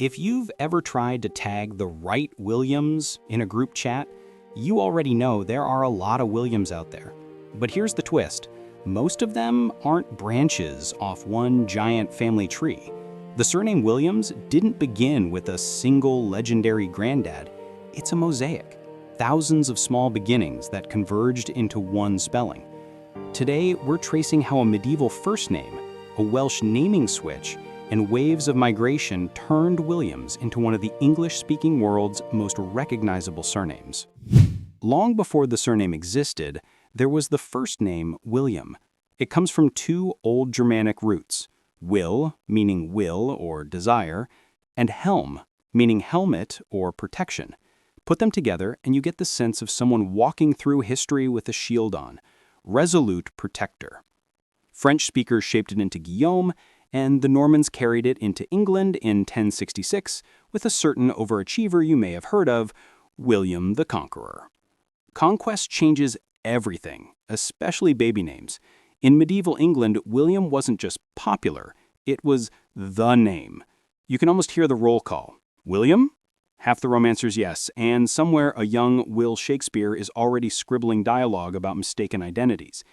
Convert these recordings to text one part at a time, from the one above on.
If you've ever tried to tag the right Williams in a group chat, you already know there are a lot of Williams out there. But here's the twist. Most of them aren't branches off one giant family tree. The surname Williams didn't begin with a single legendary granddad. It's a mosaic. Thousands of small beginnings that converged into one spelling. Today, we're tracing how a medieval first name, a Welsh naming switch, and waves of migration turned Williams into one of the English-speaking world's most recognizable surnames. Long before the surname existed, there was the first name William. It comes from two Old Germanic roots, will, meaning will or desire, and helm, meaning helmet or protection. Put them together and you get the sense of someone walking through history with a shield on, resolute protector. French speakers shaped it into Gwilym, and the Normans carried it into England in 1066 with a certain overachiever you may have heard of, William the Conqueror. Conquest changes everything, especially baby names. In medieval England, William wasn't just popular, it was the name. You can almost hear the roll call. William? Half the romancers yes, and somewhere a young Will Shakespeare is already scribbling dialogue about mistaken identities.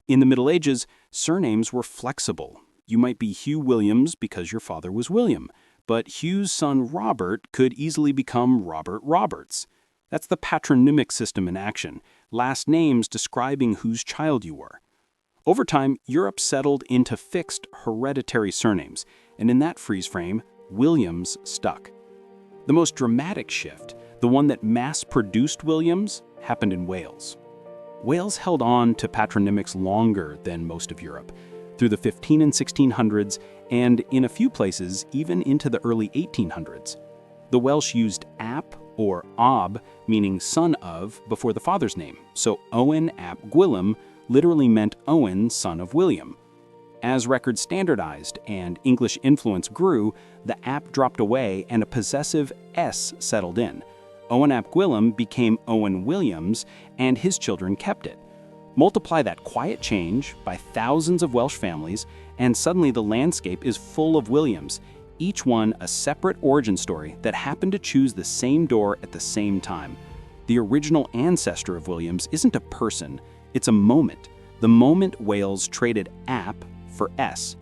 In the Middle Ages, surnames were flexible. You might be Hugh Williams because your father was William, but Hugh's son Robert could easily become Robert Roberts. That's the patronymic system in action, last names describing whose child you were. Over time, Europe settled into fixed hereditary surnames, and in that freeze frame, Williams stuck. The most dramatic shift, the one that mass-produced Williams, happened in Wales. Wales held on to patronymics longer than most of Europe, through the 15 and 1600s, and in a few places, even into the early 1800s. The Welsh used ap or ob, meaning son of, before the father's name, so Owen ap Gwilym literally meant Owen, son of William. As records standardized and English influence grew, the ap dropped away and a possessive s settled in. Owen ap Gwilym became Owen Williams, and his children kept it. Multiply that quiet change by thousands of Welsh families, and suddenly the landscape is full of Williams, each one a separate origin story that happened to choose the same door at the same time. The original ancestor of Williams isn't a person, it's a moment. The moment Wales traded ap for s.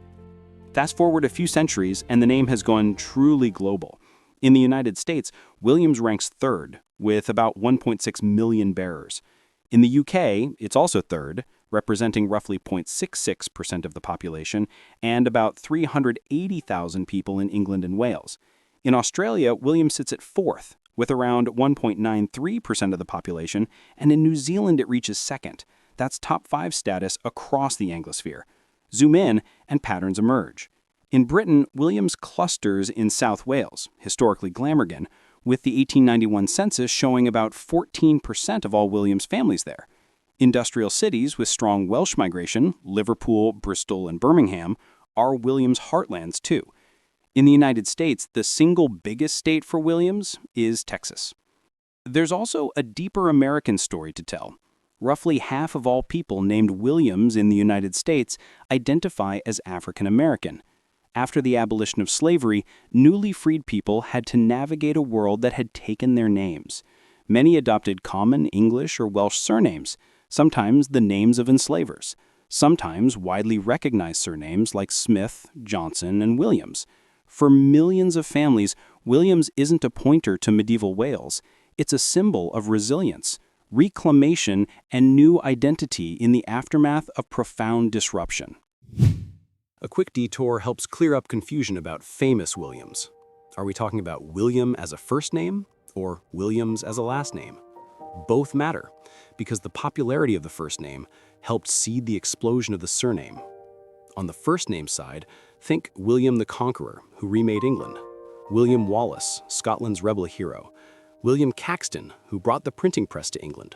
Fast forward a few centuries, and the name has gone truly global. In the United States, Williams ranks third, with about 1.6 million bearers. In the UK, it's also third, representing roughly 0.66% of the population, and about 380,000 people in England and Wales. In Australia, Williams sits at fourth, with around 1.93% of the population, and in New Zealand it reaches second. That's top 5 status across the Anglosphere. Zoom in, and patterns emerge. In Britain, Williams clusters in South Wales, historically Glamorgan, with the 1891 census showing about 14% of all Williams families there. Industrial cities with strong Welsh migration, Liverpool, Bristol, and Birmingham, are Williams heartlands too. In the United States, the single biggest state for Williams is Texas. There's also a deeper American story to tell. Roughly half of all people named Williams in the United States identify as African American. After the abolition of slavery, newly freed people had to navigate a world that had taken their names. Many adopted common English or Welsh surnames, sometimes the names of enslavers, sometimes widely recognized surnames like Smith, Johnson, and Williams. For millions of families, Williams isn't a pointer to medieval Wales. It's a symbol of resilience, reclamation, and new identity in the aftermath of profound disruption. A quick detour helps clear up confusion about famous Williams. Are we talking about William as a first name or Williams as a last name? Both matter, because the popularity of the first name helped seed the explosion of the surname. On the first name side, think William the Conqueror, who remade England; William Wallace, Scotland's rebel hero; William Caxton, who brought the printing press to England;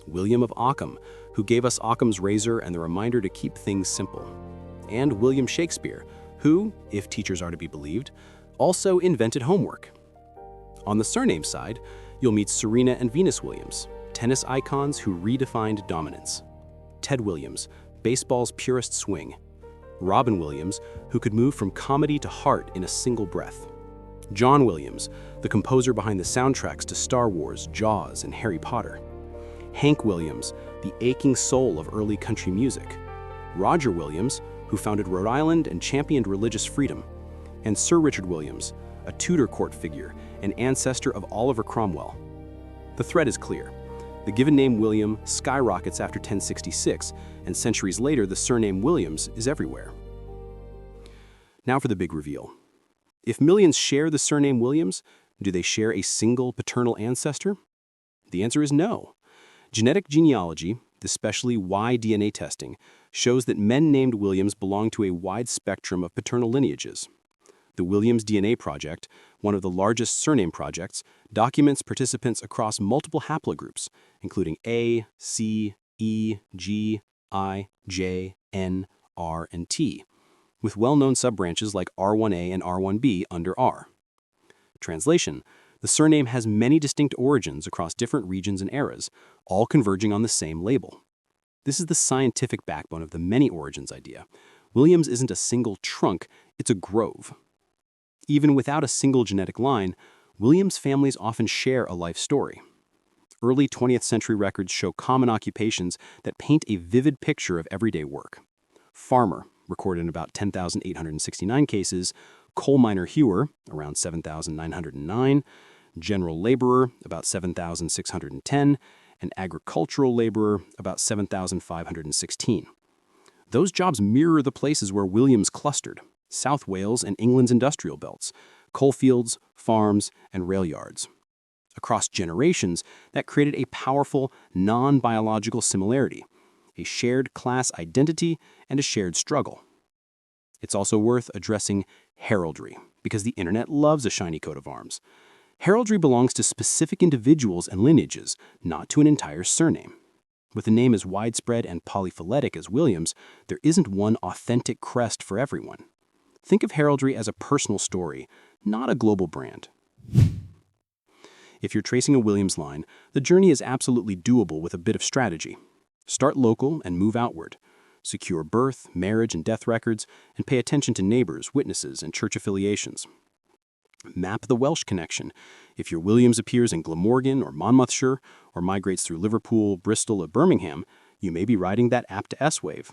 William of Ockham, who gave us Occam's razor and the reminder to keep things simple; and William Shakespeare, who, if teachers are to be believed, also invented homework. On the surname side, you'll meet Serena and Venus Williams, tennis icons who redefined dominance; Ted Williams, baseball's purest swing; Robin Williams, who could move from comedy to heart in a single breath; John Williams, the composer behind the soundtracks to Star Wars, Jaws, and Harry Potter. Hank Williams, the aching soul of early country music. Roger Williams, who founded Rhode Island and championed religious freedom. And Sir Richard Williams, a Tudor court figure, an ancestor of Oliver Cromwell. The thread is clear. The given name William skyrockets after 1066, and centuries later the surname Williams is everywhere. Now for the big reveal. If millions share the surname Williams, do they share a single paternal ancestor? The answer is no. Genetic genealogy, especially Y-DNA testing, shows that men named Williams belong to a wide spectrum of paternal lineages. The Williams DNA Project, one of the largest surname projects, documents participants across multiple haplogroups, including A, C, E, G, I, J, N, R, and T, with well-known subbranches like R1A and R1B under R. Translation: the surname has many distinct origins across different regions and eras, all converging on the same label. This is the scientific backbone of the many origins idea. Williams isn't a single trunk, it's a grove. Even without a single genetic line, Williams families often share a life story. Early 20th century records show common occupations that paint a vivid picture of everyday work. Farmer, recorded in about 10,869 cases, coal miner hewer, around 7,909, general laborer, about 7,610, and agricultural laborer, about 7,516. Those jobs mirror the places where Williams clustered: South Wales and England's industrial belts, coalfields, farms, and rail yards. Across generations, that created a powerful, non-biological similarity, a shared class identity and a shared struggle. It's also worth addressing heraldry, because the internet loves a shiny coat of arms. Heraldry belongs to specific individuals and lineages, not to an entire surname. With a name as widespread and polyphyletic as Williams, there isn't one authentic crest for everyone. Think of heraldry as a personal story, not a global brand. If you're tracing a Williams line, the journey is absolutely doable with a bit of strategy. Start local and move outward. Secure birth, marriage, and death records, and pay attention to neighbors, witnesses, and church affiliations. Map the Welsh connection. If your Williams appears in Glamorgan or Monmouthshire, or migrates through Liverpool, Bristol, or Birmingham, you may be riding that apt to S-wave.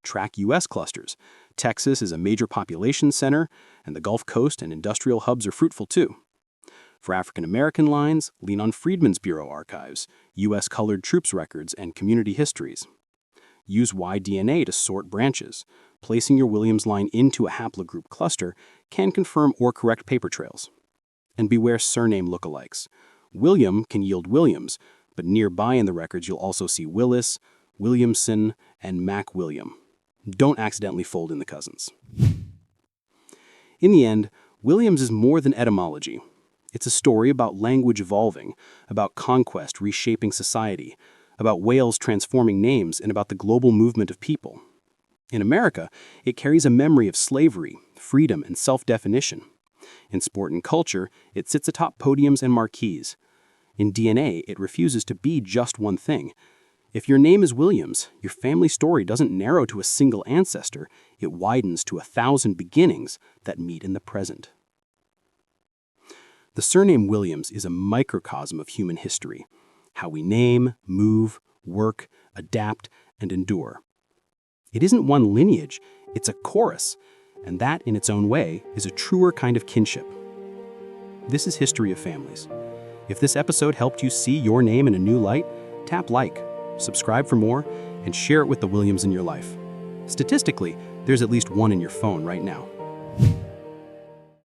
Track U.S. clusters. Texas is a major population center, and the Gulf Coast and industrial hubs are fruitful too. For African American lines, lean on Freedmen's Bureau archives, U.S. colored troops records, and community histories. Use Y-DNA to sort branches. Placing your Williams line into a haplogroup cluster can confirm or correct paper trails. And beware surname lookalikes. William can yield Williams, but nearby in the records you'll also see Willis, Williamson, and Mac William. Don't accidentally fold in the cousins. In the end, Williams is more than etymology. It's a story about language evolving, about conquest reshaping society, about Wales transforming names, and about the global movement of people. In America, it carries a memory of slavery, freedom, and self-definition. In sport and culture, it sits atop podiums and marquees. In DNA, it refuses to be just one thing. If your name is Williams, your family story doesn't narrow to a single ancestor, it widens to 1,000 beginnings that meet in the present. The surname Williams is a microcosm of human history, how we name, move, work, adapt, and endure. It isn't one lineage, it's a chorus, and that, in its own way, is a truer kind of kinship. This is History of Families. If this episode helped you see your name in a new light, tap like, subscribe for more, and share it with the Williams in your life. Statistically, there's at least one in your phone right now.